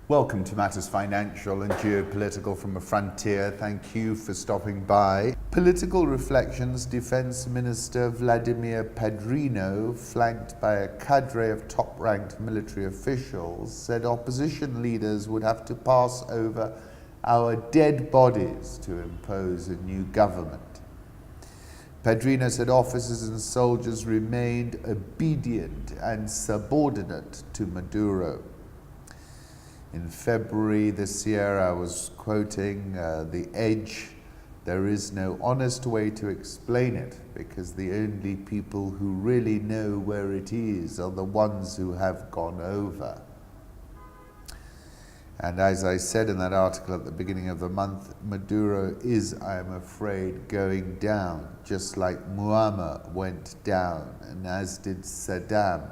Welcome to Matters Financial and Geopolitical from a Frontier. Thank you for stopping by. Political Reflections Defense Minister Vladimir Padrino, flanked by a cadre of top-ranked military officials, said opposition leaders would have to pass over our dead bodies to impose a new government. Padrino said officers and soldiers remained obedient and subordinate to Maduro. In February this year, I was quoting The Edge, "There is no honest way to explain it, because the only people who really know where it is are the ones who have gone over." And as I said in that article at the beginning of the month, Maduro is, I am afraid, going down, just like Muammar went down, and as did Saddam.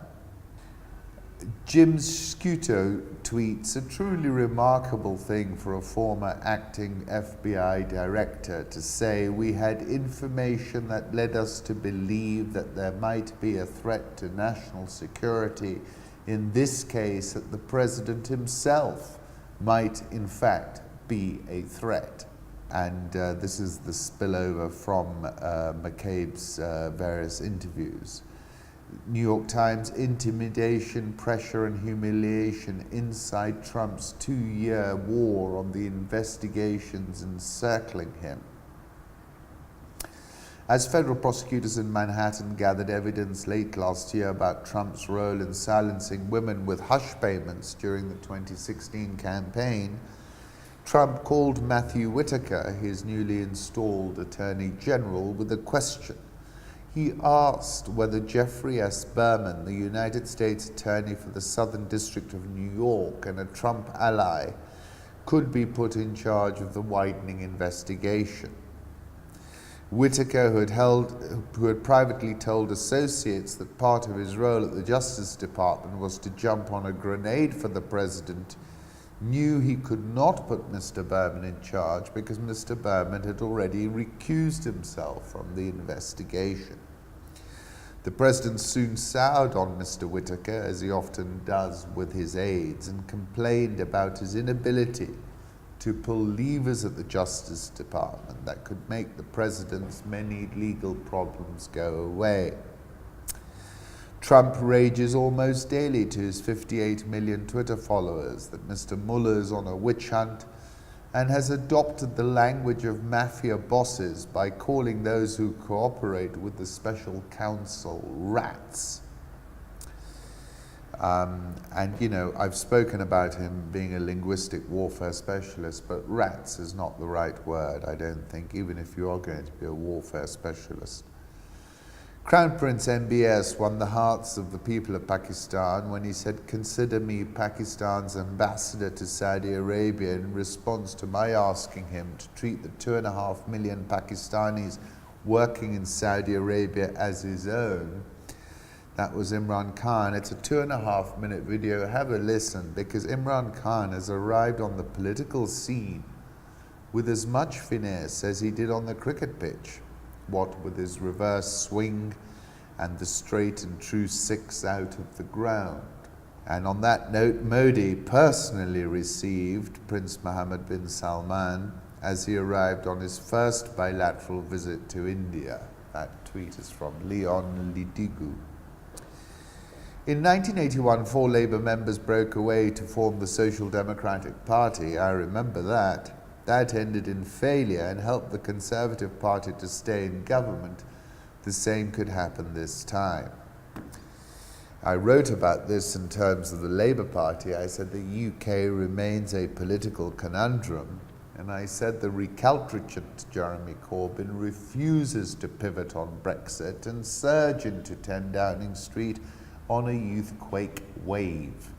Jim Scuto tweets, "A truly remarkable thing for a former acting FBI director to say. We had information that led us to believe that there might be a threat to national security. In this case, that the president himself might in fact be a threat." And this is the spillover from McCabe's various interviews. New York Times, "Intimidation, pressure and humiliation inside Trump's 2-year war on the investigations encircling him." As federal prosecutors in Manhattan gathered evidence late last year about Trump's role in silencing women with hush payments during the 2016 campaign, Trump called Matthew Whitaker, his newly installed Attorney General, with a question. He asked whether Jeffrey S. Berman, the United States Attorney for the Southern District of New York and a Trump ally, could be put in charge of the widening investigation. Whitaker, who had privately told associates that part of his role at the Justice Department was to jump on a grenade for the president, knew he could not put Mr. Berman in charge because Mr. Berman had already recused himself from the investigation. The president soon soured on Mr. Whitaker, as he often does with his aides, and complained about his inability to pull levers at the Justice Department that could make the president's many legal problems go away. Trump rages almost daily to his 58 million Twitter followers that Mr. Mueller's on a witch hunt, and has adopted the language of mafia bosses by calling those who cooperate with the special counsel rats. And you know, I've spoken about him being a linguistic warfare specialist, but rats is not the right word, I don't think, even if you are going to be a warfare specialist. Crown Prince MBS won the hearts of the people of Pakistan when he said, "Consider me Pakistan's ambassador to Saudi Arabia," in response to my asking him to treat the 2.5 million Pakistanis working in Saudi Arabia as his own. That was Imran Khan. It's a 2.5-minute video. Have a listen, because Imran Khan has arrived on the political scene with as much finesse as he did on the cricket pitch. What with his reverse swing and the straight and true 6 out of the ground. And on that note, Modi personally received Prince Mohammed bin Salman as he arrived on his first bilateral visit to India. That tweet is from Leon Lidigu. In 1981, 4 Labour members broke away to form the Social Democratic Party. I remember that. That ended in failure and helped the Conservative Party to stay in government. The same could happen this time. I wrote about this in terms of the Labour Party. I said the UK remains a political conundrum, and I said the recalcitrant Jeremy Corbyn refuses to pivot on Brexit and surge into 10 Downing Street on a youthquake wave.